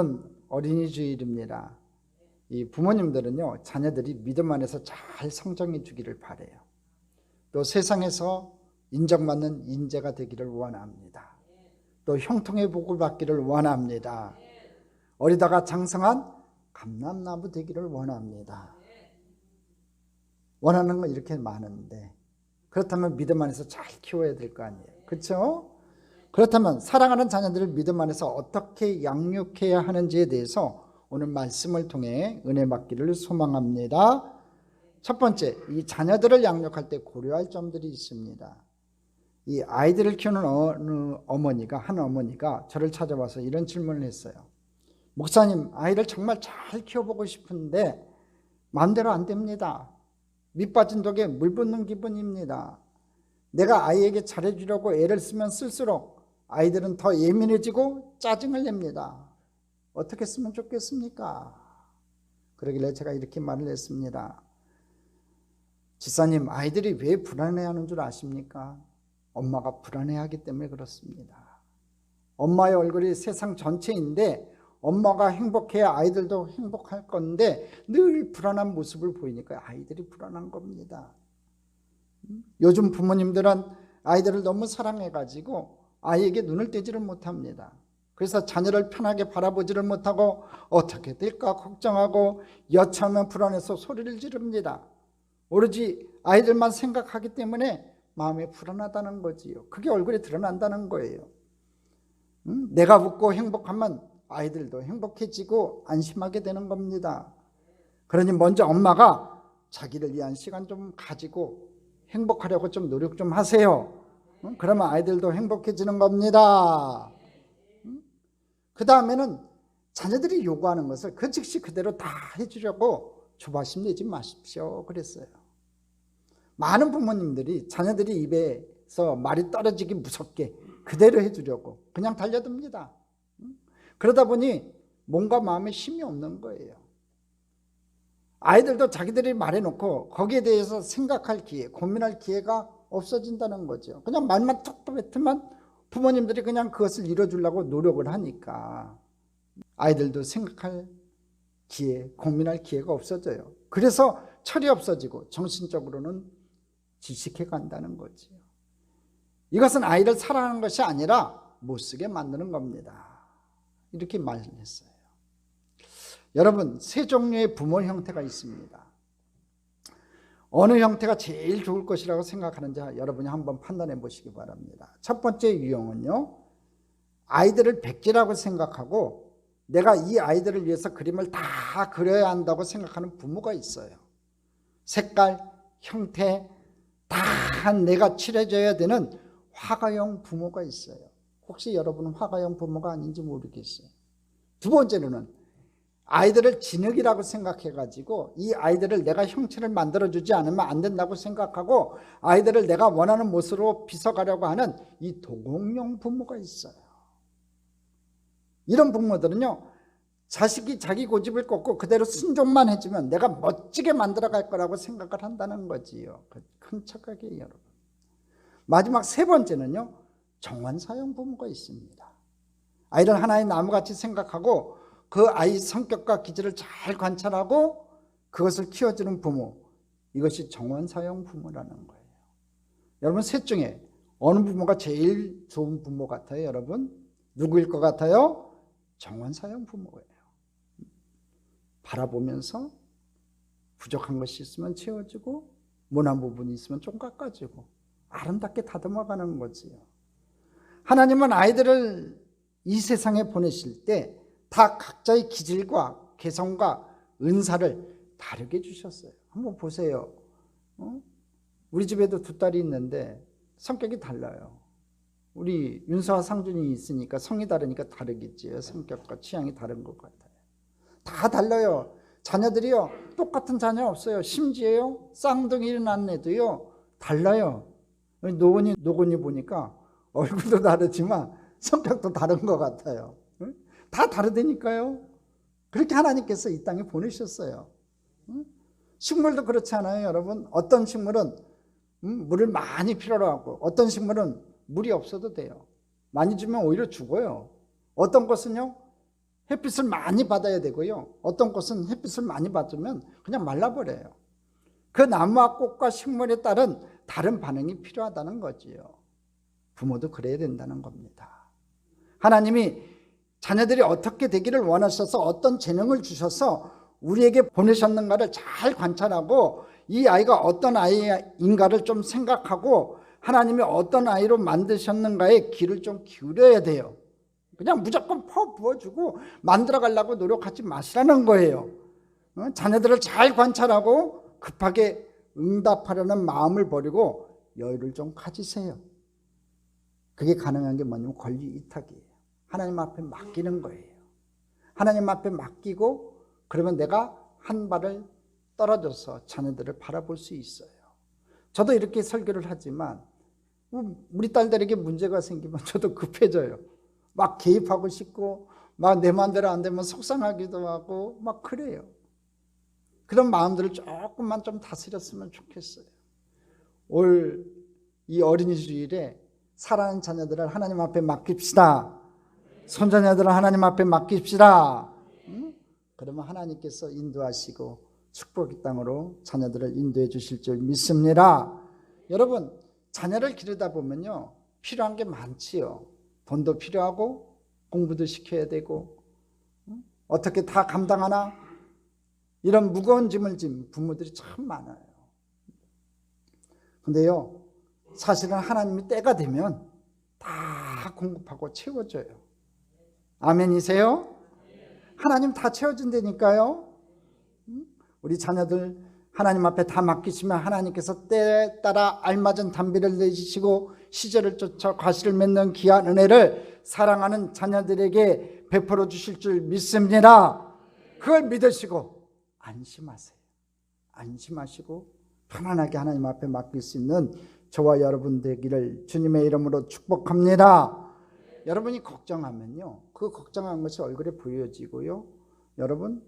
오늘은 어린이 주일입니다. 이 부모님들은요, 자녀들이 믿음 안에서 잘 성장해 주기를 바라요. 또 세상에서 인정받는 인재가 되기를 원합니다. 또 형통의 복을 받기를 원합니다. 어리다가 장성한 감람나무 되기를 원합니다. 원하는 건 이렇게 많은데, 그렇다면 믿음 안에서 잘 키워야 될 거 아니에요. 그렇죠? 그렇다면 사랑하는 자녀들을 믿음 안에서 어떻게 양육해야 하는지에 대해서 오늘 말씀을 통해 은혜 받기를 소망합니다. 첫 번째, 이 자녀들을 양육할 때 고려할 점들이 있습니다. 이 아이들을 키우는 한 어머니가 저를 찾아와서 이런 질문을 했어요. 목사님, 아이를 정말 잘 키워보고 싶은데 마음대로 안 됩니다. 밑 빠진 독에 물 붓는 기분입니다. 내가 아이에게 잘해주려고 애를 쓰면 쓸수록 아이들은 더 예민해지고 짜증을 냅니다. 어떻게 쓰면 좋겠습니까? 그러길래 제가 이렇게 말을 했습니다. 지사님, 아이들이 왜 불안해하는 줄 아십니까? 엄마가 불안해하기 때문에 그렇습니다. 엄마의 얼굴이 세상 전체인데 엄마가 행복해야 아이들도 행복할 건데 늘 불안한 모습을 보이니까 아이들이 불안한 겁니다. 요즘 부모님들은 아이들을 너무 사랑해가지고 아이에게 눈을 떼지를 못합니다. 그래서 자녀를 편하게 바라보지를 못하고 어떻게 될까 걱정하고 여차하면 불안해서 소리를 지릅니다. 오로지 아이들만 생각하기 때문에 마음이 불안하다는 거지요. 그게 얼굴에 드러난다는 거예요. 내가 웃고 행복하면 아이들도 행복해지고 안심하게 되는 겁니다. 그러니 먼저 엄마가 자기를 위한 시간 좀 가지고 행복하려고 좀 노력 좀 하세요. 그러면 아이들도 행복해지는 겁니다. 그 다음에는 자녀들이 요구하는 것을 그 즉시 그대로 다 해주려고 조바심 내지 마십시오 그랬어요. 많은 부모님들이 자녀들이 입에서 말이 떨어지기 무섭게 그대로 해주려고 그냥 달려듭니다. 그러다 보니 몸과 마음에 힘이 없는 거예요. 아이들도 자기들이 말해놓고 거기에 대해서 생각할 기회, 고민할 기회가 없어진다는 거죠. 그냥 말만 툭 뱉으면 부모님들이 그냥 그것을 이뤄주려고 노력을 하니까 아이들도 생각할 기회, 고민할 기회가 없어져요. 그래서 철이 없어지고 정신적으로는 질식해 간다는 거지요. 이것은 아이를 사랑하는 것이 아니라 못쓰게 만드는 겁니다. 이렇게 말했어요. 여러분, 세 종류의 부모 형태가 있습니다. 어느 형태가 제일 좋을 것이라고 생각하는지 여러분이 한번 판단해 보시기 바랍니다. 첫 번째 유형은요, 아이들을 백지라고 생각하고 내가 이 아이들을 위해서 그림을 다 그려야 한다고 생각하는 부모가 있어요. 색깔, 형태 다 내가 칠해줘야 되는 화가형 부모가 있어요. 혹시 여러분은 화가형 부모가 아닌지 모르겠어요. 두 번째로는 아이들을 진흙이라고 생각해가지고 이 아이들을 내가 형체를 만들어주지 않으면 안 된다고 생각하고 아이들을 내가 원하는 모습으로 빗어가려고 하는 이 도공형 부모가 있어요. 이런 부모들은요, 자식이 자기 고집을 꺾고 그대로 순종만 해주면 내가 멋지게 만들어갈 거라고 생각을 한다는 거지요. 큰 착각이에요, 여러분. 마지막 세 번째는요, 정원사형 부모가 있습니다. 아이를 하나의 나무같이 생각하고 그 아이 성격과 기질을 잘 관찰하고 그것을 키워주는 부모, 이것이 정원사형 부모라는 거예요. 여러분, 셋 중에 어느 부모가 제일 좋은 부모 같아요? 여러분, 누구일 것 같아요? 정원사형 부모예요. 바라보면서 부족한 것이 있으면 채워주고 모난 부분이 있으면 좀 깎아주고 아름답게 다듬어가는 거지요. 하나님은 아이들을 이 세상에 보내실 때 다 각자의 기질과 개성과 은사를 다르게 주셨어요. 한번 보세요. 우리 집에도 두 딸이 있는데 성격이 달라요. 우리 윤서와 상준이 있으니까 성이 다르니까 다르겠지요. 성격과 취향이 다른 것 같아요. 다 달라요. 자녀들이요, 똑같은 자녀 없어요. 심지어요, 쌍둥이 낳은 애도요 달라요. 노곤이 보니까 얼굴도 다르지만 성격도 다른 것 같아요. 다 다르다니까요. 그렇게 하나님께서 이 땅에 보내셨어요. 식물도 그렇지 않아요, 여러분? 어떤 식물은 물을 많이 필요로 하고 어떤 식물은 물이 없어도 돼요. 많이 주면 오히려 죽어요. 어떤 것은요, 햇빛을 많이 받아야 되고요. 어떤 꽃은 햇빛을 많이 받으면 그냥 말라버려요. 그 나무와 꽃과 식물에 따른 다른 반응이 필요하다는 거지요. 부모도 그래야 된다는 겁니다. 하나님이 자녀들이 어떻게 되기를 원하셔서 어떤 재능을 주셔서 우리에게 보내셨는가를 잘 관찰하고 이 아이가 어떤 아이인가를 좀 생각하고 하나님이 어떤 아이로 만드셨는가에 귀를 좀 기울여야 돼요. 그냥 무조건 부어주고 만들어가려고 노력하지 마시라는 거예요. 자녀들을 잘 관찰하고 급하게 응답하려는 마음을 버리고 여유를 좀 가지세요. 그게 가능한 게 뭐냐면 권리 위탁이에요. 하나님 앞에 맡기는 거예요. 하나님 앞에 맡기고 그러면 내가 한 발을 떨어져서 자녀들을 바라볼 수 있어요. 저도 이렇게 설교를 하지만 우리 딸들에게 문제가 생기면 저도 급해져요. 막 개입하고 싶고 막 내 마음대로 안 되면 속상하기도 하고 막 그래요. 그런 마음들을 조금만 좀 다스렸으면 좋겠어요. 올 이 어린이 주일에 사랑하는 자녀들을 하나님 앞에 맡깁시다. 손자녀들을 하나님 앞에 맡깁시다. 그러면 하나님께서 인도하시고 축복의 땅으로 자녀들을 인도해 주실 줄 믿습니다. 여러분, 자녀를 기르다 보면요 필요한 게 많지요. 돈도 필요하고 공부도 시켜야 되고 어떻게 다 감당하나 이런 무거운 짐을 진 부모들이 참 많아요. 근데요 사실은 하나님이 때가 되면 다 공급하고 채워줘요. 아멘이세요? 하나님 다 채워준다니까요. 우리 자녀들 하나님 앞에 다 맡기시면 하나님께서 때에 따라 알맞은 단비를 내주시고 시절을 쫓아 과실을 맺는 귀한 은혜를 사랑하는 자녀들에게 베풀어 주실 줄 믿습니다. 그걸 믿으시고 안심하세요. 안심하시고 편안하게 하나님 앞에 맡길 수 있는 저와 여러분 되기를 주님의 이름으로 축복합니다. 여러분이 걱정하면요 그 걱정한 것이 얼굴에 보여지고요 여러분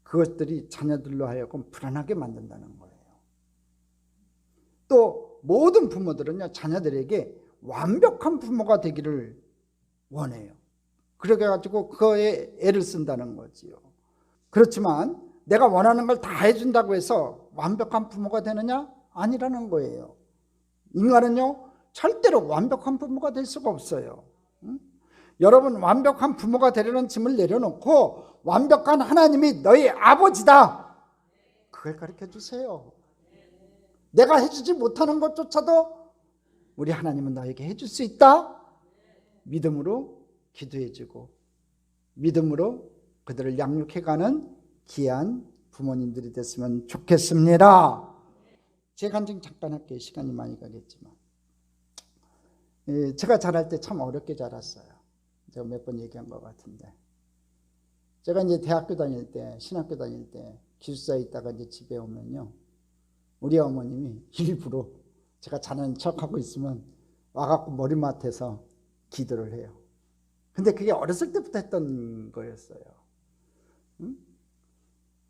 그것들이 자녀들로 하여금 불안하게 만든다는 거예요. 또 모든 부모들은요 자녀들에게 완벽한 부모가 되기를 원해요. 그렇게 가지고 그거에 애를 쓴다는 거지요. 그렇지만 내가 원하는 걸 다 해준다고 해서 완벽한 부모가 되느냐? 아니라는 거예요. 인간은요 절대로 완벽한 부모가 될 수가 없어요. 여러분 완벽한 부모가 되려는 짐을 내려놓고 완벽한 하나님이 너희 아버지다 그걸 가르쳐 주세요. 내가 해주지 못하는 것조차도 우리 하나님은 너에게 해줄 수 있다. 믿음으로 기도해주고 믿음으로 그들을 양육해가는 귀한 부모님들이 됐으면 좋겠습니다. 제 간증 잠깐 할게요. 시간이 많이 가겠지만 제가 자랄 때 참 어렵게 자랐어요. 제가 몇 번 얘기한 것 같은데 제가 이제 대학교 다닐 때 신학교 다닐 때 기숙사에 있다가 이제 집에 오면요 우리 어머님이 일부러 제가 자는 척하고 있으면 와갖고 머리맡에서 기도를 해요. 근데 그게 어렸을 때부터 했던 거였어요.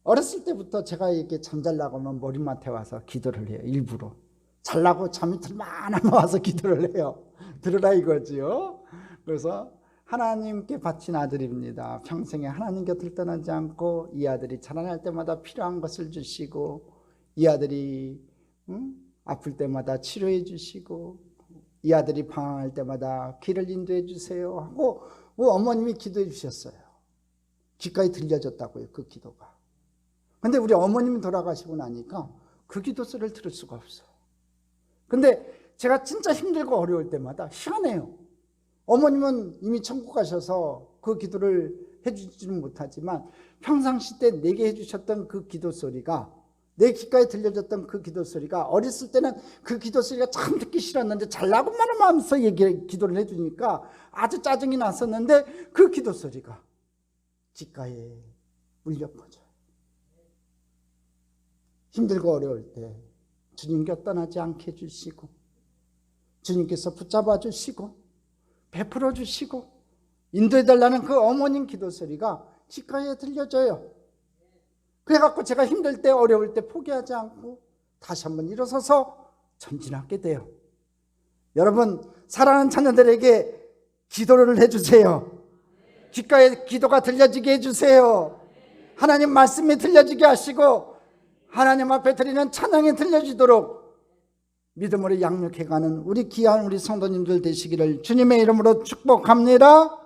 어렸을 때부터 제가 이렇게 잠잘라고 하면 머리맡에 와서 기도를 해요. 일부러 잘라고 잠이 들만 하면 와서 기도를 해요. 들으라 이거지요. 그래서 하나님께 바친 아들입니다. 평생에 하나님 곁을 떠나지 않고 이 아들이 자라날 때마다 필요한 것을 주시고 이 아들이 아플 때마다 치료해 주시고 이 아들이 방황할 때마다 길을 인도해 주세요 하고 어머님이 기도해 주셨어요. 귓가에 들려졌다고요. 그 기도가. 근데 우리 어머님이 돌아가시고 나니까 그 기도 소리를 들을 수가 없어. 근데 제가 진짜 힘들고 어려울 때마다 희한해요. 어머님은 이미 천국 가셔서 그 기도를 해주지는 못하지만 평상시 때 내게 해주셨던 그 기도 소리가 내 귓가에 들려졌던 그 기도 소리가 어렸을 때는 그 기도 소리가 참 듣기 싫었는데 잘나고만 하면서 기도를 해주니까 아주 짜증이 났었는데 그 기도 소리가 귓가에 울려 퍼져요. 힘들고 어려울 때 주님 곁 떠나지 않게 해주시고 주님께서 붙잡아 주시고 베풀어 주시고 인도해달라는 그 어머님 기도 소리가 귓가에 들려져요. 그래갖고 제가 힘들 때 어려울 때 포기하지 않고 다시 한번 일어서서 전진하게 돼요. 여러분 사랑하는 자녀들에게 기도를 해주세요. 귓가에 기도가 들려지게 해주세요. 하나님 말씀이 들려지게 하시고 하나님 앞에 드리는 찬양이 들려지도록 믿음으로 양육해가는 우리 귀한 우리 성도님들 되시기를 주님의 이름으로 축복합니다.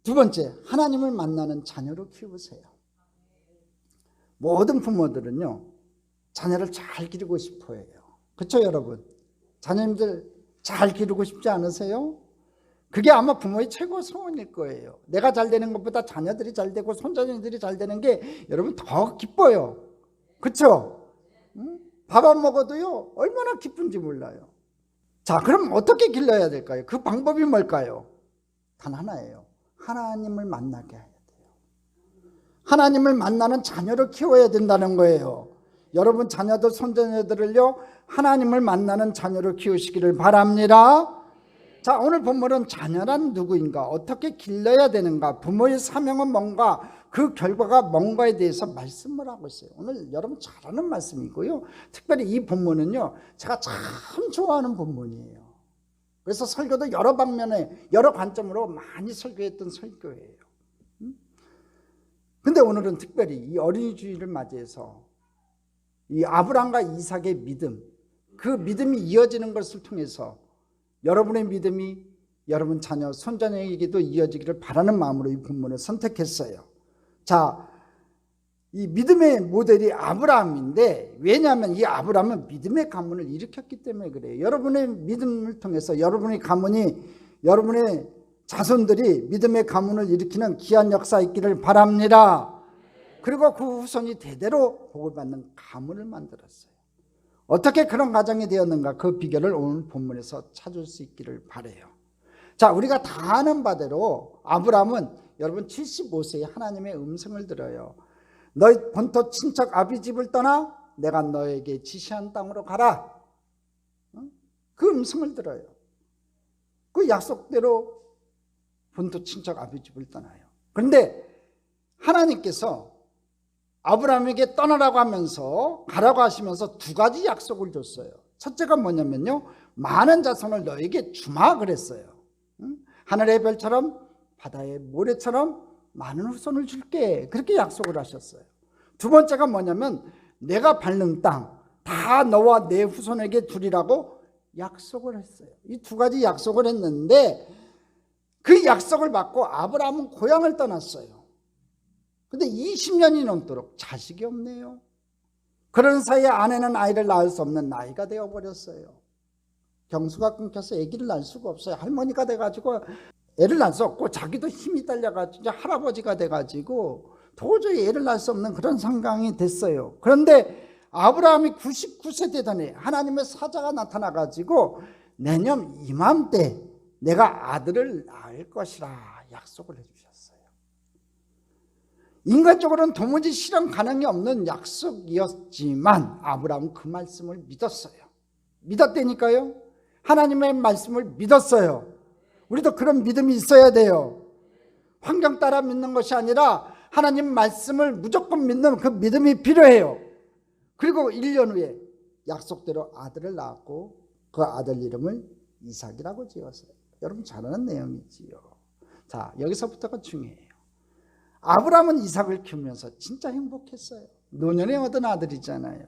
두 번째, 하나님을 만나는 자녀로 키우세요. 모든 부모들은요, 자녀를 잘 기르고 싶어 해요. 그렇죠, 여러분? 자녀님들 잘 기르고 싶지 않으세요? 그게 아마 부모의 최고 소원일 거예요. 내가 잘 되는 것보다 자녀들이 잘 되고 손자녀들이 잘 되는 게 여러분 더 기뻐요. 그렇죠? 밥 안 먹어도요, 얼마나 기쁜지 몰라요. 자, 그럼 어떻게 길러야 될까요? 그 방법이 뭘까요? 단 하나예요. 하나님을 만나게 해야 돼요. 하나님을 만나는 자녀로 키워야 된다는 거예요. 여러분 자녀들, 손자녀들을요, 하나님을 만나는 자녀로 키우시기를 바랍니다. 자, 오늘 본문은 자녀란 누구인가, 어떻게 길러야 되는가, 부모의 사명은 뭔가, 그 결과가 뭔가에 대해서 말씀을 하고 있어요. 오늘 여러분 잘하는 말씀이고요. 특별히 이 본문은요, 제가 참 좋아하는 본문이에요. 그래서 설교도 여러 방면에 여러 관점으로 많이 설교했던 설교예요. 근데 오늘은 특별히 이 어린이 주일을 맞이해서 이 아브라함과 이삭의 믿음, 그 믿음이 이어지는 것을 통해서 여러분의 믿음이 여러분 자녀, 손자녀에게도 이어지기를 바라는 마음으로 이 본문을 선택했어요. 자, 이 믿음의 모델이 아브라함인데, 왜냐하면 이 아브라함은 믿음의 가문을 일으켰기 때문에 그래요. 여러분의 믿음을 통해서 여러분의 가문이, 여러분의 자손들이 믿음의 가문을 일으키는 귀한 역사 있기를 바랍니다. 그리고 그 후손이 대대로 복을 받는 가문을 만들었어요. 어떻게 그런 가정이 되었는가, 그 비결을 오늘 본문에서 찾을 수 있기를 바라요. 자, 우리가 다 아는 바대로 아브라함은 여러분 75세에 하나님의 음성을 들어요. 너희 본토 친척 아비 집을 떠나 내가 너에게 지시한 땅으로 가라. 그 음성을 들어요. 그 약속대로 본토 친척 아비 집을 떠나요. 그런데 하나님께서 아브라함에게 떠나라고 하면서, 가라고 하시면서 두 가지 약속을 줬어요. 첫째가 뭐냐면요, 많은 자손을 너에게 주마 그랬어요. 하늘의 별처럼 바다의 모래처럼 많은 후손을 줄게, 그렇게 약속을 하셨어요. 두 번째가 뭐냐면 내가 밟는 땅 다 너와 내 후손에게 주리라고 약속을 했어요. 이 두 가지 약속을 했는데 그 약속을 받고 아브라함은 고향을 떠났어요. 근데 20년이 넘도록 자식이 없네요. 그런 사이에 아내는 아이를 낳을 수 없는 나이가 되어버렸어요. 경수가 끊겨서 아기를 낳을 수가 없어요. 할머니가 돼가지고 애를 낳을 수 없고, 자기도 힘이 딸려가지고 이제 할아버지가 돼가지고 도저히 애를 낳을 수 없는 그런 상황이 됐어요. 그런데 아브라함이 99세 되더니 하나님의 사자가 나타나가지고 내년 이맘때 내가 아들을 낳을 것이라 약속을 해주셨어요. 인간적으로는 도무지 실현 가능이 없는 약속이었지만 아브라함은 그 말씀을 믿었어요. 믿었다니까요. 하나님의 말씀을 믿었어요. 우리도 그런 믿음이 있어야 돼요. 환경 따라 믿는 것이 아니라 하나님 말씀을 무조건 믿는 그 믿음이 필요해요. 그리고 1년 후에 약속대로 아들을 낳았고 그 아들 이름을 이삭이라고 지었어요. 여러분 잘 아는 내용이지요. 자, 여기서부터가 중요해요. 아브라함은 이삭을 키우면서 진짜 행복했어요. 노년에 얻은 아들이잖아요.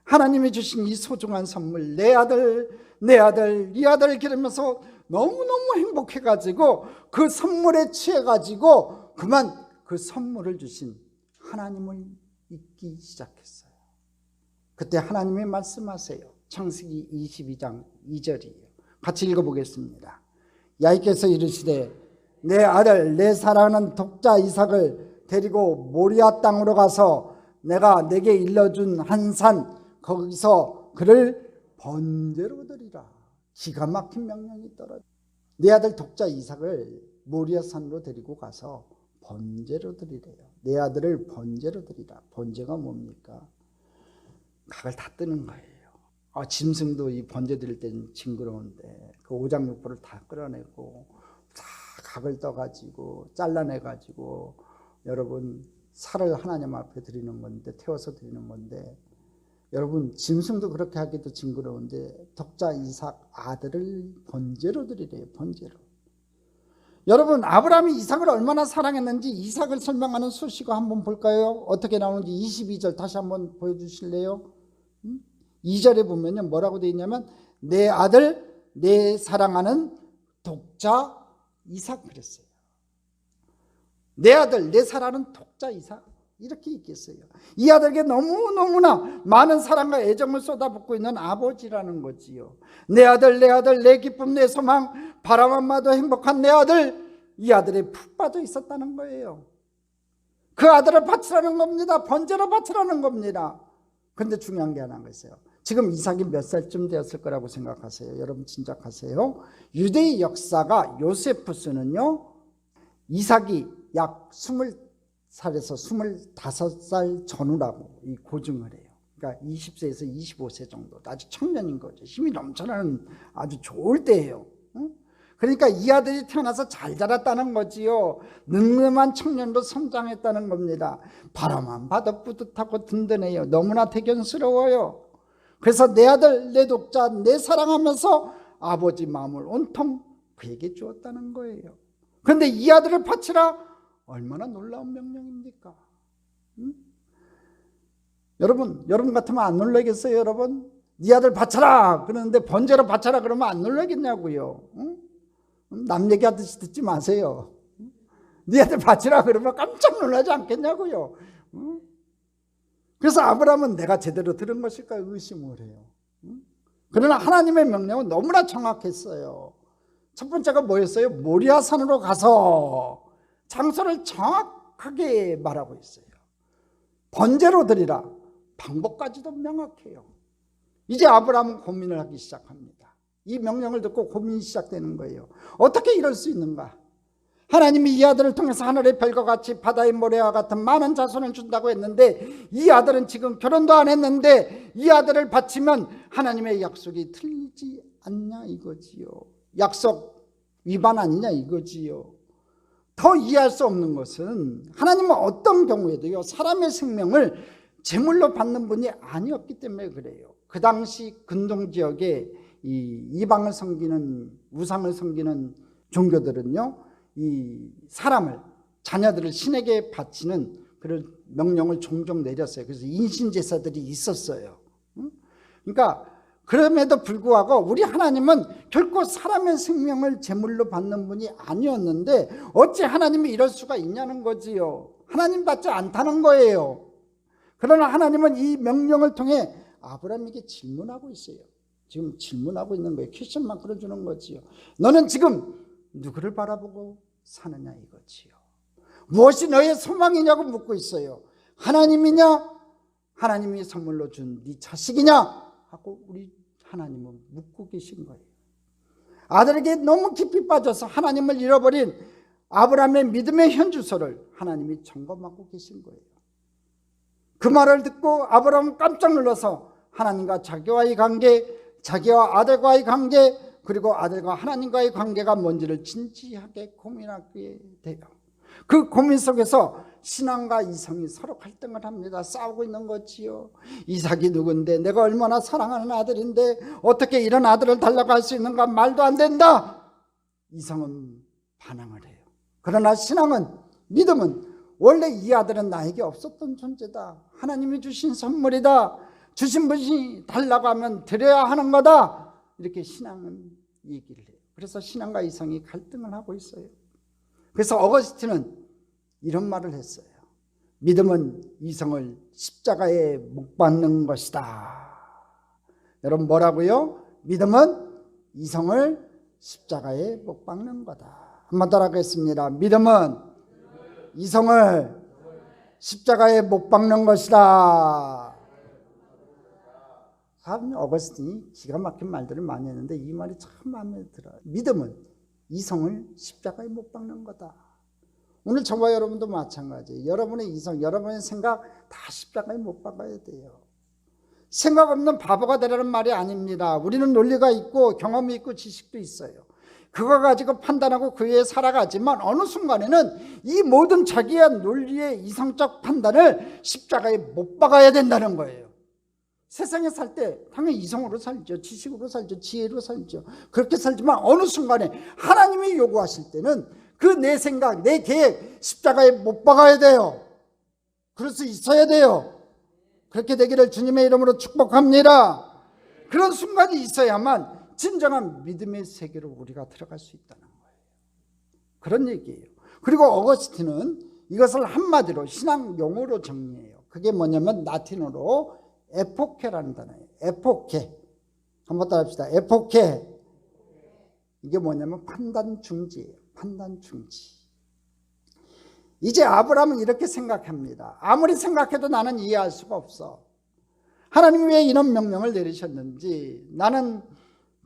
하나님이 주신 이 소중한 선물, 내 아들, 내 아들, 이 아들을 기르면서 너무너무 행복해가지고 그 선물에 취해가지고 그만 그 선물을 주신 하나님을 잊기 시작했어요. 그때 하나님이 말씀하세요. 창세기 22장 2절이에요. 같이 읽어보겠습니다. 야훼께서 이르시되 내 아들 내 사랑하는 독자 이삭을 데리고 모리아 땅으로 가서 내가 내게 일러준 한 산 거기서 그를 번제로 드리라. 기가 막힌 명령이 떨어져. 내 아들 독자 이삭을 모리아 산으로 데리고 가서 번제로 드리래요. 내 아들을 번제로 드리라. 번제가 뭡니까? 각을 다 뜨는 거예요. 짐승도 이 번제 드릴 때는 징그러운데 그 오장육부를 다 끌어내고 다 각을 떠가지고 잘라내가지고 여러분 살을 하나님 앞에 드리는 건데, 태워서 드리는 건데, 여러분 짐승도 그렇게 하기도 징그러운데 독자 이삭 아들을 번제로 드리래요. 번제로. 여러분, 아브라함이 이삭을 얼마나 사랑했는지 이삭을 설명하는 수식어 한번 볼까요? 어떻게 나오는지 22절 다시 한번 보여주실래요? 2절에 보면요, 뭐라고 되어 있냐면 내 아들, 내 사랑하는 독자 이삭 그랬어요. 내 아들, 내 사랑하는 독자 이삭 이렇게 있겠어요. 이 아들에게 너무너무나 많은 사랑과 애정을 쏟아붓고 있는 아버지라는 거지요. 내 아들, 내 아들, 내 기쁨, 내 소망, 바라만 봐도 행복한 내 아들, 이 아들에 푹 빠져 있었다는 거예요. 그 아들을 바치라는 겁니다. 번제로 바치라는 겁니다. 그런데 중요한 게 하나가 있어요. 지금 이삭이 몇 살쯤 되었을 거라고 생각하세요? 여러분 짐작하세요. 유대의 역사가 요세푸스는요, 이삭이 약 20살에서 25살 전후라고 고증을 해요. 그러니까 20세에서 25세 정도, 아주 청년인 거죠. 힘이 넘쳐나는 아주 좋을 때예요. 그러니까 이 아들이 태어나서 잘 자랐다는 거지요. 늠름한 청년으로 성장했다는 겁니다. 바라만 봐도 뿌듯하고 든든해요. 너무나 대견스러워요. 그래서 내 아들, 내 독자, 내 사랑하면서 아버지 마음을 온통 그에게 주었다는 거예요. 그런데 이 아들을 바치라, 얼마나 놀라운 명령입니까? 여러분 같으면 안 놀라겠어요? 여러분, 네 아들 바쳐라 그러는데 번제로 바쳐라 그러면 안 놀라겠냐고요? 남 얘기하듯이 듣지 마세요. 네 아들 바치라 그러면 깜짝 놀라지 않겠냐고요? 그래서 아브라함은 내가 제대로 들은 것일까 의심을 해요. 그러나 하나님의 명령은 너무나 정확했어요. 첫 번째가 뭐였어요? 모리아산으로 가서 장소를 정확하게 말하고 있어요. 번제로 드리라. 방법까지도 명확해요. 이제 아브라함은 고민을 하기 시작합니다. 이 명령을 듣고 고민이 시작되는 거예요. 어떻게 이럴 수 있는가? 하나님이 이 아들을 통해서 하늘의 별과 같이 바다의 모래와 같은 많은 자손을 준다고 했는데 이 아들은 지금 결혼도 안 했는데 이 아들을 바치면 하나님의 약속이 틀리지 않냐 이거지요. 약속 위반 아니냐 이거지요. 더 이해할 수 없는 것은 하나님은 어떤 경우에도요, 사람의 생명을 제물로 받는 분이 아니었기 때문에 그래요. 그 당시 근동 지역에 이 이방을 섬기는, 우상을 섬기는 종교들은요, 이 사람을, 자녀들을 신에게 바치는 그런 명령을 종종 내렸어요. 그래서 인신제사들이 있었어요. 그러니까 그럼에도 불구하고 우리 하나님은 결코 사람의 생명을 제물로 받는 분이 아니었는데 어찌 하나님이 이럴 수가 있냐는 거지요. 하나님 받지 않다는 거예요. 그러나 하나님은 이 명령을 통해 아브라함에게 질문하고 있어요. 지금 질문하고 있는 거예요. 퀘스천 마크를 주는 거지요. 너는 지금 누구를 바라보고 사느냐 이거지요. 무엇이 너의 소망이냐고 묻고 있어요. 하나님이냐, 하나님이 선물로 준 네 자식이냐 하고 우리 하나님은 묻고 계신 거예요. 아들에게 너무 깊이 빠져서 하나님을 잃어버린 아브라함의 믿음의 현주소를 하나님이 점검하고 계신 거예요. 그 말을 듣고 아브라함은 깜짝 놀라서 하나님과 자기와의 관계, 자기와 아들과의 관계, 그리고 아들과 하나님과의 관계가 뭔지를 진지하게 고민하게 돼요. 그 고민 속에서 신앙과 이성이 서로 갈등을 합니다. 싸우고 있는 거지요. 이삭이 누군데, 내가 얼마나 사랑하는 아들인데 어떻게 이런 아들을 달라고 할 수 있는가? 말도 안 된다. 이성은 반항을 해요. 그러나 신앙은, 믿음은 원래 이 아들은 나에게 없었던 존재다. 하나님이 주신 선물이다. 주신 분이 달라고 하면 드려야 하는 거다. 이렇게 신앙은 얘기를 해요. 그래서 신앙과 이성이 갈등을 하고 있어요. 그래서 어거스틴은 이런 말을 했어요. 믿음은 이성을 십자가에 못 박는 것이다. 여러분 뭐라고요? 믿음은 이성을 십자가에 못 박는 거다. 한번 따라하겠습니다. 믿음은 이성을 십자가에 못 박는 것이다. 어거스틴이 기가 막힌 말들을 많이 했는데 이 말이 참 마음에 들어요. 믿음은 이성을 십자가에 못 박는 거다. 오늘 저와 여러분도 마찬가지예요. 여러분의 이성, 여러분의 생각 다 십자가에 못 박아야 돼요. 생각 없는 바보가 되라는 말이 아닙니다. 우리는 논리가 있고 경험이 있고 지식도 있어요. 그거 가지고 판단하고 그 위에 살아가지만 어느 순간에는 이 모든 자기의 논리의 이성적 판단을 십자가에 못 박아야 된다는 거예요. 세상에 살 때 당연히 이성으로 살죠. 지식으로 살죠. 지혜로 살죠. 그렇게 살지만 어느 순간에 하나님이 요구하실 때는 그 내 생각, 내 계획 십자가에 못 박아야 돼요. 그럴 수 있어야 돼요. 그렇게 되기를 주님의 이름으로 축복합니다. 그런 순간이 있어야만 진정한 믿음의 세계로 우리가 들어갈 수 있다는 거예요. 그런 얘기예요. 그리고 어거스틴은 이것을 한마디로 신앙 용어로 정리해요. 그게 뭐냐면 라틴어로 에포케라는 단어예요. 에포케. 한번 따라합시다. 에포케. 이게 뭐냐면 판단 중지예요. 판단 중지. 이제 아브라함은 이렇게 생각합니다. 아무리 생각해도 나는 이해할 수가 없어. 하나님이 왜 이런 명령을 내리셨는지 나는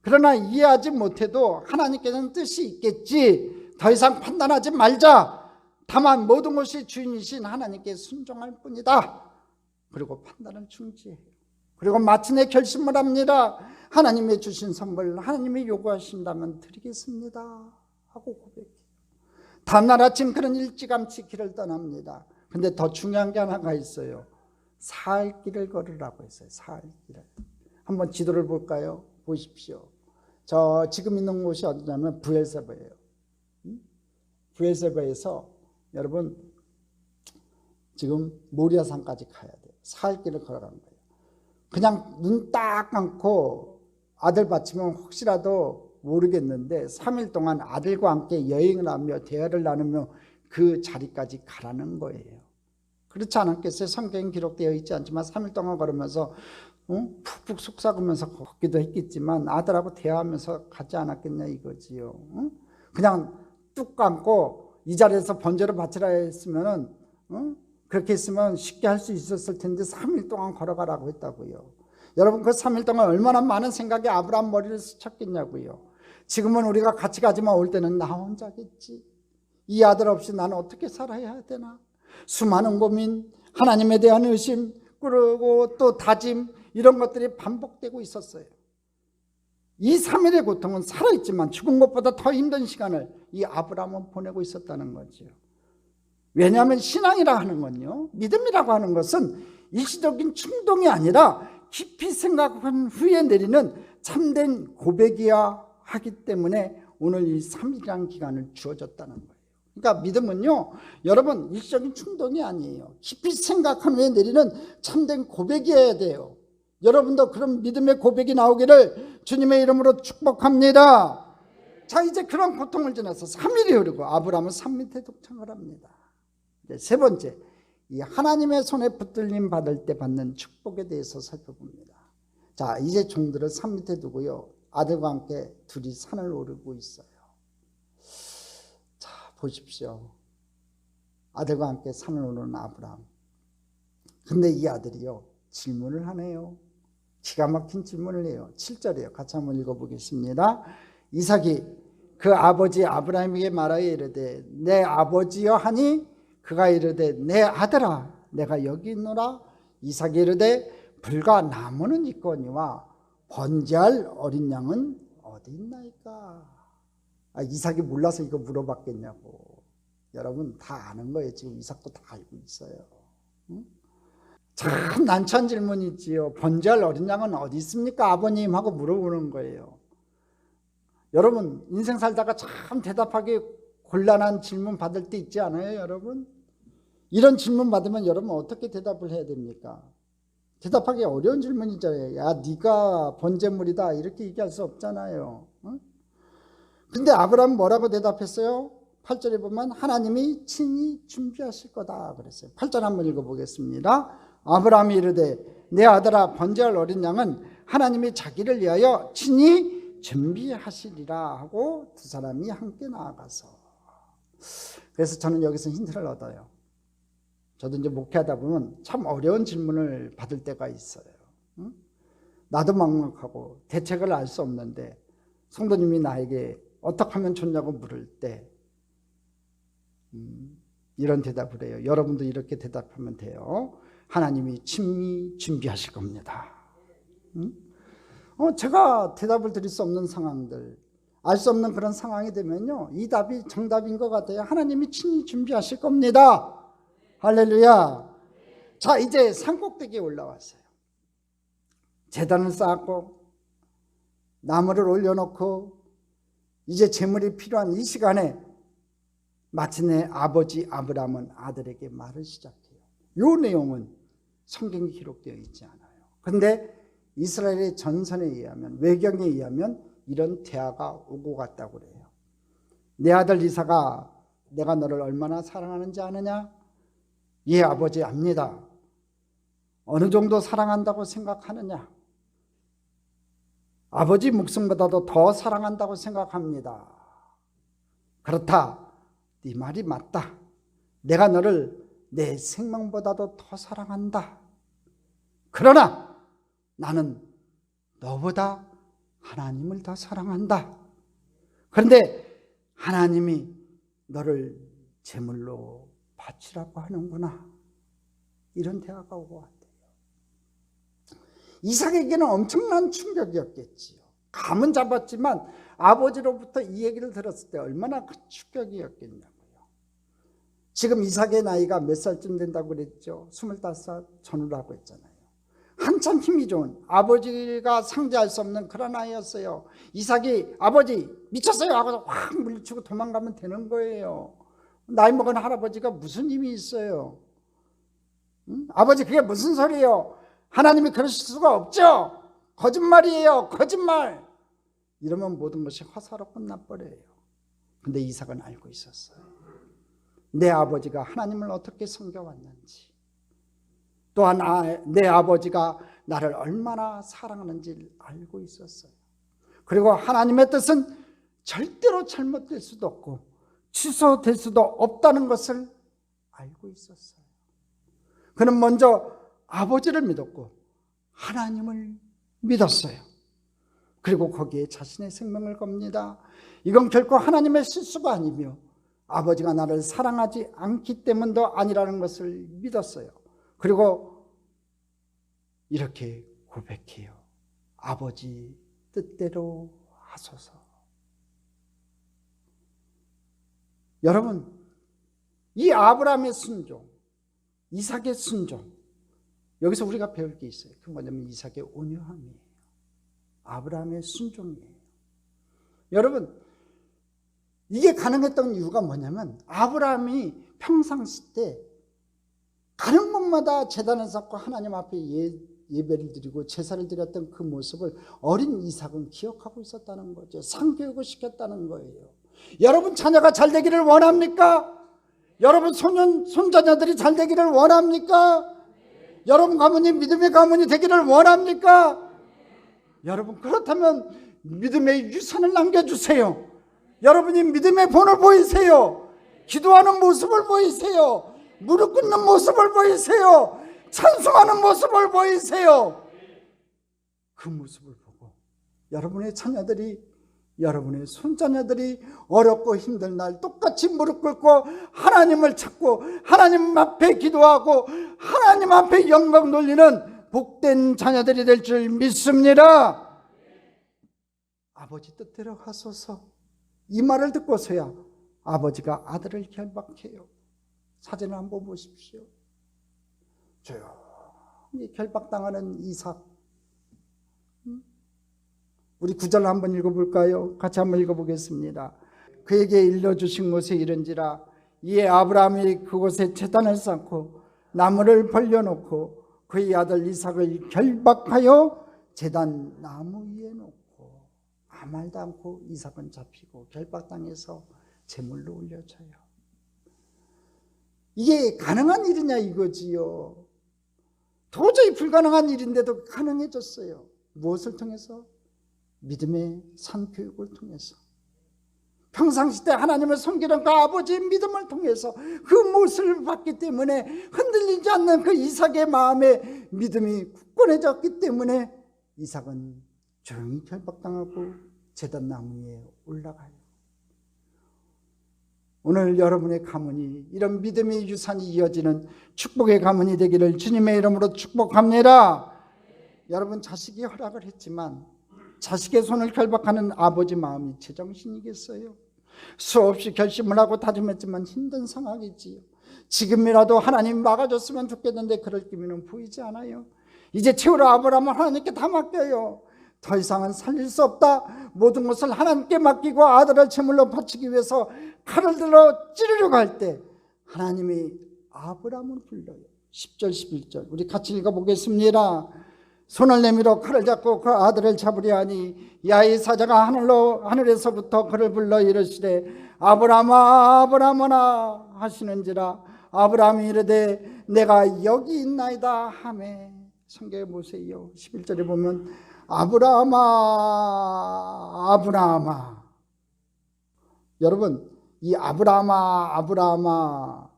그러나 이해하지 못해도 하나님께서는 뜻이 있겠지. 더 이상 판단하지 말자. 다만 모든 것이 주인이신 하나님께 순종할 뿐이다. 그리고 판단을 중지해요. 그리고 마침내 결심을 합니다. 하나님의 주신 선물 하나님이 요구하신다면 드리겠습니다 하고 고백해요. 다음날 아침 그는 일찌감치 길을 떠납니다. 근데 더 중요한 게 하나가 있어요. 사흘 길을 걸으라고 했어요. 사흘 길을. 한번 지도를 볼까요? 보십시오. 저 지금 있는 곳이 어디냐면 브엘세바예요. 브엘세바에서 여러분 지금 모리아산까지 가야 돼요. 사흘 길을 걸어간 거예요. 그냥 눈 딱 감고 아들 받치면 혹시라도 모르겠는데 3일 동안 아들과 함께 여행을 하며 대화를 나누며 그 자리까지 가라는 거예요. 그렇지 않았겠어요? 성경에 기록되어 있지 않지만 3일 동안 걸으면서 푹푹 속삭으면서 걷기도 했겠지만 아들하고 대화하면서 가지 않았겠냐 이거지요. 그냥 뚝 감고 이 자리에서 번제를 바치라 했으면 그렇게 했으면 쉽게 할 수 있었을 텐데 3일 동안 걸어가라고 했다고요. 여러분 그 3일 동안 얼마나 많은 생각이 아브라함 머리를 스쳤겠냐고요. 지금은 우리가 같이 가지만 올 때는 나 혼자겠지. 이 아들 없이 나는 어떻게 살아야 되나. 수많은 고민, 하나님에 대한 의심, 그리고 또 다짐 이런 것들이 반복되고 있었어요. 이 3일의 고통은 살아있지만 죽은 것보다 더 힘든 시간을 이 아브라함은 보내고 있었다는 거죠. 왜냐하면 신앙이라 하는 건요, 믿음이라고 하는 것은 일시적인 충동이 아니라 깊이 생각한 후에 내리는 참된 고백이야 하기 때문에 오늘 이 3일이라는 기간을 주어졌다는 거예요. 그러니까 믿음은요, 여러분 일시적인 충동이 아니에요. 깊이 생각한 후에 내리는 참된 고백이어야 돼요. 여러분도 그런 믿음의 고백이 나오기를 주님의 이름으로 축복합니다. 자, 이제 그런 고통을 지나서 3일이 흐르고 아브라함은 산 밑에 동창을 합니다. 세 번째, 이 하나님의 손에 붙들림 받을 때 받는 축복에 대해서 살펴봅니다. 자, 이제 종들을 산 밑에 두고요, 아들과 함께 둘이 산을 오르고 있어요. 자, 보십시오. 아들과 함께 산을 오르는 아브라함. 근데 이 아들이요, 질문을 하네요. 기가 막힌 질문을 해요. 7절이에요. 같이 한번 읽어보겠습니다. 이삭이 그 아버지 아브라함에게 말하여 이르되 내 아버지여 하니 그가 이르되 내 아들아 내가 여기 있노라. 이삭이 이르되 불과 나무는 있거니와 번제할 어린 양은 어디 있나이까. 이삭이 몰라서 이거 물어봤겠냐고. 여러분 다 아는 거예요. 지금 이삭도 다 알고 있어요. 응? 참 난처한 질문이지요. 번제할 어린 양은 어디 있습니까 아버님 하고 물어보는 거예요. 여러분 인생 살다가 참 대답하기 곤란한 질문 받을 때 있지 않아요 여러분? 이런 질문 받으면 여러분 어떻게 대답을 해야 됩니까? 대답하기 어려운 질문이잖아요. 야 네가 번제물이다 이렇게 얘기할 수 없잖아요. 응? 근데 아브라함은 뭐라고 대답했어요? 8절에 보면 하나님이 친히 준비하실 거다 그랬어요. 8절 한번 읽어보겠습니다. 아브라함이 이르되 내 아들아 번제할 어린 양은 하나님이 자기를 위하여 친히 준비하시리라 하고 두 사람이 함께 나아가서. 그래서 저는 여기서 힌트를 얻어요. 저도 이제 목회하다 보면 참 어려운 질문을 받을 때가 있어요. 응? 나도 막막하고 대책을 알 수 없는데 성도님이 나에게 어떻게 하면 좋냐고 물을 때 이런 대답을 해요. 여러분도 이렇게 대답하면 돼요. 하나님이 친히 준비하실 겁니다. 응? 제가 대답을 드릴 수 없는 상황들, 알 수 없는 그런 상황이 되면요, 이 답이 정답인 것 같아요. 하나님이 친히 준비하실 겁니다. 할렐루야. 자, 이제 산꼭대기에 올라왔어요. 제단을 쌓았고 나무를 올려놓고 이제 제물이 필요한 이 시간에 마침내 아버지 아브라함은 아들에게 말을 시작해요. 이 내용은 성경에 기록되어 있지 않아요. 그런데 이스라엘의 전선에 의하면, 외경에 의하면 이런 대화가 오고 갔다고 그래요. 내 아들 이삭아, 내가 너를 얼마나 사랑하는지 아느냐? 예, 아버지 압니다. 어느 정도 사랑한다고 생각하느냐? 아버지 목숨보다도 더 사랑한다고 생각합니다. 그렇다. 네 말이 맞다. 내가 너를 내 생명보다도 더 사랑한다. 그러나 나는 너보다 하나님을 더 사랑한다. 그런데 하나님이 너를 제물로 바치라고 하는구나. 이런 대화가 오고 왔대요. 이삭에게는 엄청난 충격이었겠지요. 감은 잡았지만 아버지로부터 이 얘기를 들었을 때 얼마나 큰 충격이었겠냐고요. 지금 이삭의 나이가 몇 살쯤 된다고 그랬죠? 25살 전후라고 했잖아요. 한참 힘이 좋은, 아버지가 상대할 수 없는 그런 아이였어요. 이삭이 아버지 미쳤어요 하고 확 물리치고 도망가면 되는 거예요. 나이 먹은 할아버지가 무슨 힘이 있어요? 아버지 그게 무슨 소리예요? 하나님이 그러실 수가 없죠. 거짓말이에요. 거짓말. 이러면 모든 것이 화사로 끝나버려요. 근데 이삭은 알고 있었어요. 내 아버지가 하나님을 어떻게 섬겨왔는지, 또한 내 아버지가 나를 얼마나 사랑하는지 알고 있었어요. 그리고 하나님의 뜻은 절대로 잘못될 수도 없고 취소될 수도 없다는 것을 알고 있었어요. 그는 먼저 아버지를 믿었고 하나님을 믿었어요. 그리고 거기에 자신의 생명을 겁니다. 이건 결코 하나님의 실수가 아니며 아버지가 나를 사랑하지 않기 때문도 아니라는 것을 믿었어요. 그리고 이렇게 고백해요. 아버지 뜻대로 하소서. 여러분, 이 아브라함의 순종, 이삭의 순종, 여기서 우리가 배울 게 있어요. 그 뭐냐면 이삭의 온유함이에요. 아브라함의 순종이에요. 여러분, 이게 가능했던 이유가 뭐냐면 아브라함이 평상시 때 가는 곳마다 제단을 쌓고 하나님 앞에 예배를 드리고 제사를 드렸던 그 모습을 어린 이삭은 기억하고 있었다는 거죠. 상교육을 시켰다는 거예요. 여러분 자녀가 잘 되기를 원합니까? 여러분 손자녀들이 잘 되기를 원합니까? 여러분 가문이 믿음의 가문이 되기를 원합니까? 여러분 그렇다면 믿음의 유산을 남겨주세요. 여러분이 믿음의 본을 보이세요. 기도하는 모습을 보이세요. 무릎 꿇는 모습을 보이세요. 찬송하는 모습을 보이세요. 그 모습을 보고 여러분의 자녀들이, 여러분의 손자녀들이 어렵고 힘든 날 똑같이 무릎 꿇고 하나님을 찾고 하나님 앞에 기도하고 하나님 앞에 영광 돌리는 복된 자녀들이 될 줄 믿습니다. 아버지 뜻대로 하소서. 이 말을 듣고서야 아버지가 아들을 결박해요. 사진을 한번 보십시오. 조용히 결박당하는 이삭. 우리 구절을 한번 읽어볼까요? 같이 한번 읽어보겠습니다. 그에게 일러주신 곳에 이른지라 이에 아브라함이 그곳에 제단을 쌓고 나무를 벌려놓고 그의 아들 이삭을 결박하여 제단 나무 위에 놓고 아무 말도 않고 이삭은 잡히고 결박당해서 제물로 올려져요. 이게 가능한 일이냐 이거지요. 도저히 불가능한 일인데도 가능해졌어요. 무엇을 통해서? 믿음의 산교육을 통해서. 평상시 때 하나님을 섬기는 그 아버지의 믿음을 통해서 그 모습을 봤기 때문에 흔들리지 않는 그 이삭의 마음에 믿음이 굳건해졌기 때문에 이삭은 조용히 결박당하고 제단나무 위에 올라가요. 오늘 여러분의 가문이 이런 믿음의 유산이 이어지는 축복의 가문이 되기를 주님의 이름으로 축복합니다. 여러분 자식이 허락을 했지만 자식의 손을 결박하는 아버지 마음이 제정신이겠어요? 수없이 결심을 하고 다짐했지만 힘든 상황이지요. 지금이라도 하나님 막아줬으면 좋겠는데 그럴 기미는 보이지 않아요. 이제 채우라 아브라함은 하나님께 다 맡겨요. 더 이상은 살릴 수 없다. 모든 것을 하나님께 맡기고 아들을 제물로 바치기 위해서 칼을 들어 찌르려고 할 때 하나님이 아브라함을 불러요. 10절 11절 우리 같이 읽어보겠습니다. 손을 내밀어 칼을 잡고 그 아들을 잡으려 하니 야의 사자가 하늘에서부터 그를 불러 이르시되 아브라함아 아브라함아 하시는지라 아브라함이 이르되 내가 여기 있나이다 하매. 성경에 보세요. 11절에 보면 아브라함아 아브라함아. 여러분 이 아브라함아 아브라함아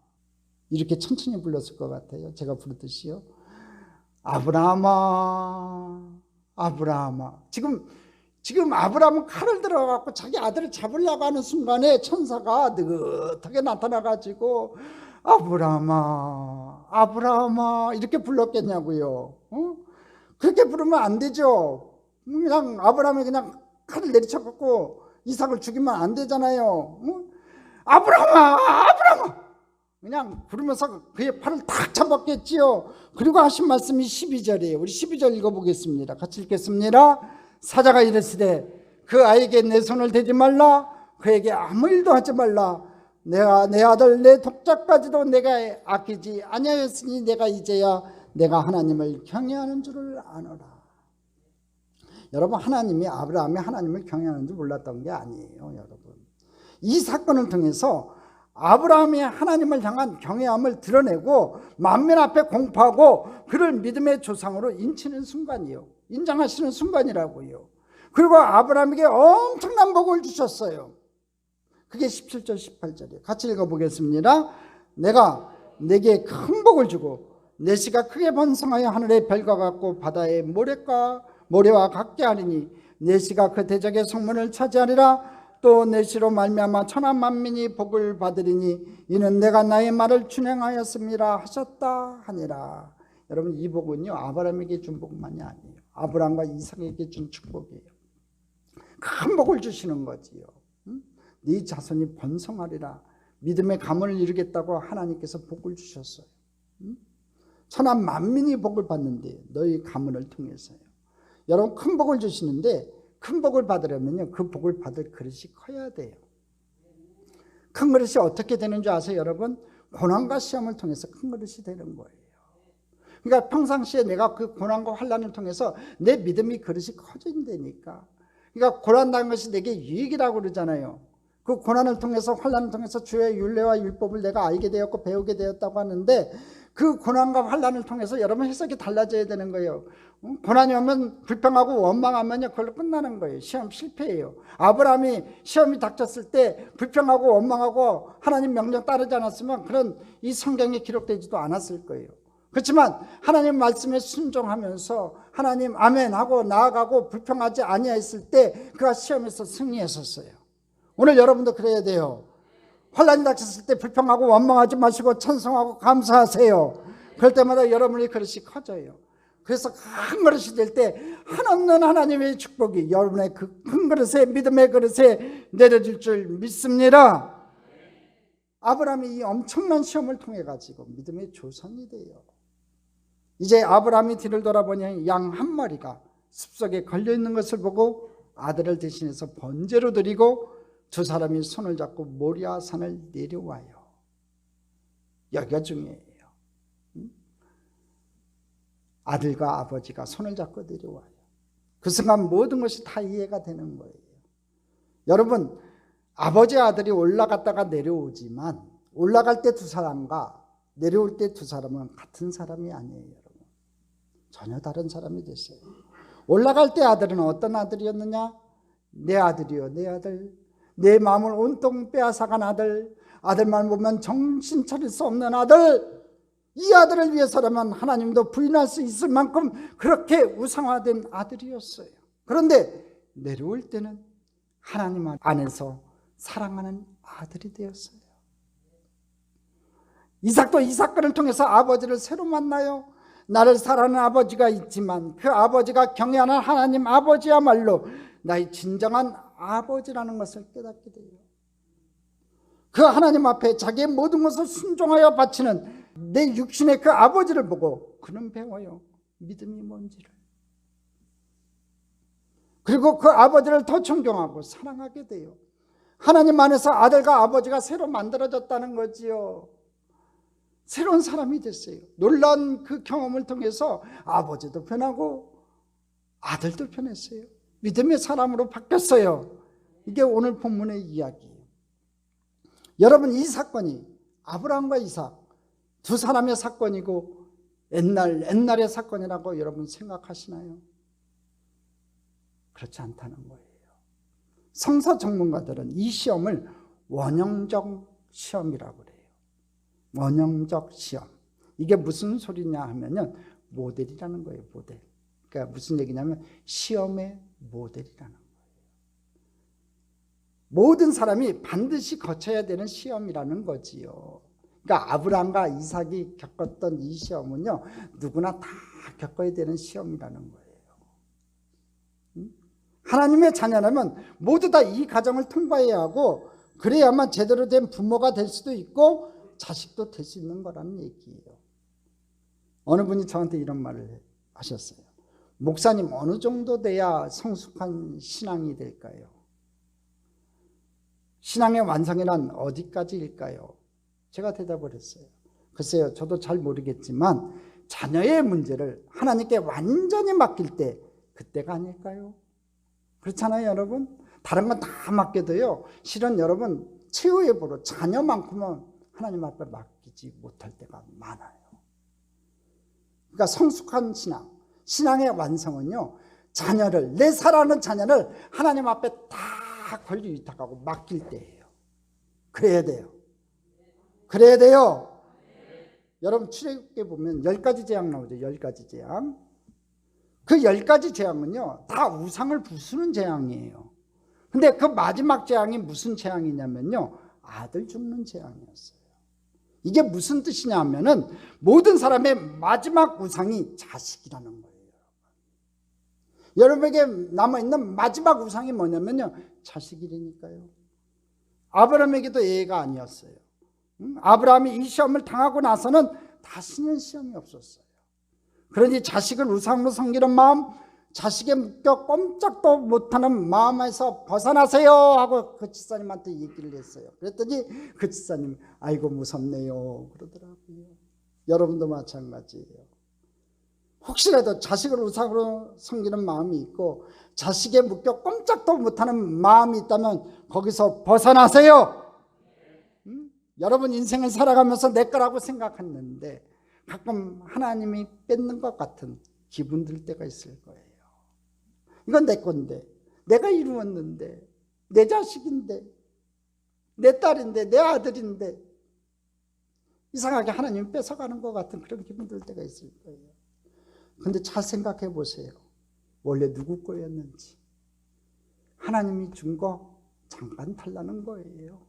이렇게 천천히 불렀을 것 같아요. 제가 부르듯이요. 아브라함아 아브라함아. 지금 아브라함은 칼을 들어갖고 자기 아들을 잡으려고 하는 순간에 천사가 느긋하게 나타나가지고 아브라함아 아브라함아 이렇게 불렀겠냐고요. 그렇게 부르면 안 되죠. 그냥 아브라함이 그냥 칼을 내리쳐갖고 이삭을 죽이면 안 되잖아요. 아브라함아 아브라함아 그냥 부르면서 그의 팔을 탁 잡았겠지요. 그리고 하신 말씀이 12절이에요. 우리 12절 읽어보겠습니다. 같이 읽겠습니다. 사자가 이르시되 그 아이에게 내 손을 대지 말라. 그에게 아무 일도 하지 말라. 내가 내 아들 내 독자까지도 내가 아끼지 아니하였으니 내가 이제야 내가 하나님을 경외하는 줄을 아노라. 여러분 하나님이 아브라함이 하나님을 경외하는 줄 몰랐던 게 아니에요. 여러분 이 사건을 통해서 아브라함이 하나님을 향한 경외함을 드러내고 만민 앞에 공포하고 그를 믿음의 조상으로 인치는 순간이요. 인정하시는 순간이라고요. 그리고 아브라함에게 엄청난 복을 주셨어요. 그게 17절 18절이에요. 같이 읽어보겠습니다. 내가 내게 큰 복을 주고 내 씨가 크게 번성하여 하늘의 별과 같고 바다의 모래와 같게 하리니 내 씨가 그 대적의 성문을 차지하리라. 또 내 씨로 말미암아 천하 만민이 복을 받으리니 이는 내가 나의 말을 준행하였음이라 하셨다 하니라. 여러분 이 복은요 아브라함에게 준 복만이 아니에요. 아브라함과 이삭에게 준 축복이에요. 큰 복을 주시는 거지요. 네 자손이 번성하리라. 믿음의 가문을 이루겠다고 하나님께서 복을 주셨어요. 천하 만민이 복을 받는데 너희 가문을 통해서요. 여러분 큰 복을 주시는데 큰 복을 받으려면요 그 복을 받을 그릇이 커야 돼요. 큰 그릇이 어떻게 되는 줄 아세요 여러분? 고난과 시험을 통해서 큰 그릇이 되는 거예요. 그러니까 평상시에 내가 그 고난과 환난을 통해서 내 믿음이 그릇이 커진다니까. 그러니까 고난당한 것이 내게 유익이라고 그러잖아요. 그 고난을 통해서 환난을 통해서 주의 율례와 율법을 내가 알게 되었고 배우게 되었다고 하는데 그 고난과 환난을 통해서 여러분 해석이 달라져야 되는 거예요. 고난이 오면 불평하고 원망하면요 그걸로 끝나는 거예요. 시험 실패예요. 아브라함이 시험이 닥쳤을 때 불평하고 원망하고 하나님 명령 따르지 않았으면 그런 이 성경에 기록되지도 않았을 거예요. 그렇지만 하나님 말씀에 순종하면서 하나님 아멘 하고 나아가고 불평하지 아니했을 때 그가 시험에서 승리했었어요. 오늘 여러분도 그래야 돼요. 환난이 닥쳤을 때 불평하고 원망하지 마시고 찬송하고 감사하세요. 그럴 때마다 여러분의 그릇이 커져요. 그래서 큰 그릇이 될 때 한없는 하나님의 축복이 여러분의 그 큰 그릇에 믿음의 그릇에 내려질 줄 믿습니다. 아브라함이 이 엄청난 시험을 통해 가지고 믿음의 조상이 돼요. 이제 아브라함이 뒤를 돌아보니 양 한 마리가 숲속에 걸려있는 것을 보고 아들을 대신해서 번제로 드리고 두 사람이 손을 잡고 모리아 산을 내려와요. 여기가 중요해요. 아들과 아버지가 손을 잡고 내려와요. 그 순간 모든 것이 다 이해가 되는 거예요. 여러분 아버지 아들이 올라갔다가 내려오지만 올라갈 때 두 사람과 내려올 때 두 사람은 같은 사람이 아니에요. 여러분 전혀 다른 사람이 됐어요. 올라갈 때 아들은 어떤 아들이었느냐? 내 아들이요 내 아들, 내 마음을 온통 빼앗아간 아들, 아들만 보면 정신 차릴 수 없는 아들. 이 아들을 위해서라면 하나님도 부인할 수 있을 만큼 그렇게 우상화된 아들이었어요. 그런데 내려올 때는 하나님 안에서 사랑하는 아들이 되었어요. 이삭도 이 사건을 통해서 아버지를 새로 만나요. 나를 사랑하는 아버지가 있지만 그 아버지가 경외하는 하나님 아버지야말로 나의 진정한 아버지라는 것을 깨닫게 돼요. 그 하나님 앞에 자기의 모든 것을 순종하여 바치는 내 육신의 그 아버지를 보고 그는 배워요. 믿음이 뭔지를. 그리고 그 아버지를 더 존경하고 사랑하게 돼요. 하나님 안에서 아들과 아버지가 새로 만들어졌다는 거지요. 새로운 사람이 됐어요. 놀라운 그 경험을 통해서 아버지도 변하고 아들도 변했어요. 믿음의 사람으로 바뀌었어요. 이게 오늘 본문의 이야기예요. 여러분, 이 사건이 아브라함과 이삭 두 사람의 사건이고 옛날의 사건이라고 여러분 생각하시나요? 그렇지 않다는 거예요. 성서 전문가들은 이 시험을 원형적 시험이라고 그래요. 원형적 시험. 이게 무슨 소리냐 하면은 모델이라는 거예요. 모델. 그러니까 무슨 얘기냐면 시험의 모델이라는 거예요. 모든 사람이 반드시 거쳐야 되는 시험이라는 거지요. 그러니까 아브라함과 이삭이 겪었던 이 시험은요, 누구나 다 겪어야 되는 시험이라는 거예요. 하나님의 자녀라면 모두 다 이 과정을 통과해야 하고, 그래야만 제대로 된 부모가 될 수도 있고 자식도 될 수 있는 거라는 얘기예요. 어느 분이 저한테 이런 말을 하셨어요. 목사님, 어느 정도 돼야 성숙한 신앙이 될까요? 신앙의 완성이란 어디까지일까요? 제가 대답을 했어요. 글쎄요, 저도 잘 모르겠지만 자녀의 문제를 하나님께 완전히 맡길 때 그때가 아닐까요? 그렇잖아요, 여러분? 다른 건 다 맡겨도요, 실은 여러분 최후의 보로 자녀만큼은 하나님 앞에 맡기지 못할 때가 많아요. 그러니까 성숙한 신앙, 신앙의 완성은요, 자녀를, 내 사랑하는 자녀를 하나님 앞에 다 권리 위탁하고 맡길 때예요. 그래야 돼요. 그래야 돼요. 여러분, 출애굽기에 보면 10가지 재앙 나오죠. 10가지 재앙. 그 10가지 재앙은요, 다 우상을 부수는 재앙이에요. 근데 그 마지막 재앙이 무슨 재앙이냐면요, 아들 죽는 재앙이었어요. 이게 무슨 뜻이냐 하면은 모든 사람의 마지막 우상이 자식이라는 거예요. 여러분에게 남아있는 마지막 우상이 뭐냐면요, 자식이라니까요. 아브라함에게도 애가 아니었어요. 아브라함이 이 시험을 당하고 나서는 다시는 시험이 없었어요. 그러니 자식을 우상으로 섬기는 마음, 자식의 묶여 꼼짝도 못하는 마음에서 벗어나세요 하고 그 집사님한테 얘기를 했어요. 그랬더니 그 집사님, 아이고 무섭네요 그러더라고요. 여러분도 마찬가지예요. 혹시라도 자식을 우상으로 섬기는 마음이 있고 자식에 묶여 꼼짝도 못하는 마음이 있다면 거기서 벗어나세요. 여러분 인생을 살아가면서 내 거라고 생각했는데 가끔 하나님이 뺏는 것 같은 기분 들 때가 있을 거예요. 이건 내 건데, 내가 이루었는데, 내 자식인데, 내 딸인데, 내 아들인데 이상하게 하나님이 뺏어가는 것 같은 그런 기분 들 때가 있을 거예요. 근데 잘 생각해 보세요. 원래 누구 거였는지. 하나님이 준 거 잠깐 달라는 거예요.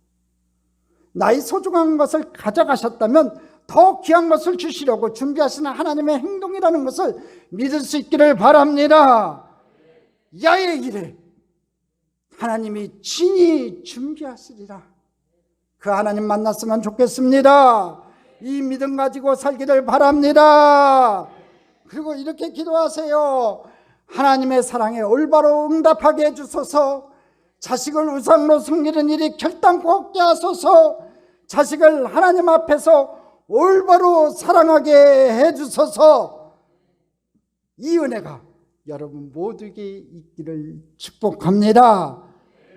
나의 소중한 것을 가져가셨다면 더 귀한 것을 주시려고 준비하시는 하나님의 행동이라는 것을 믿을 수 있기를 바랍니다. 야의 일에 하나님이 친히 준비하시리라. 그 하나님 만났으면 좋겠습니다. 이 믿음 가지고 살기를 바랍니다. 그리고 이렇게 기도하세요. 하나님의 사랑에 올바로 응답하게 해주소서. 자식을 우상으로 섬기는 일이 결단코 없게 하소서. 자식을 하나님 앞에서 올바로 사랑하게 해주소서. 이 은혜가 여러분 모두에게 있기를 축복합니다.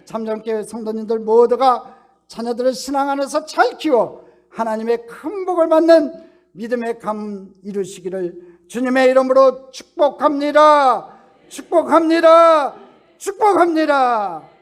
참전교회 성도님들 모두가 자녀들을 신앙 안에서 잘 키워 하나님의 큰 복을 받는 믿음의 가문 이루시기를 주님의 이름으로 축복합니다. 축복합니다. 축복합니다.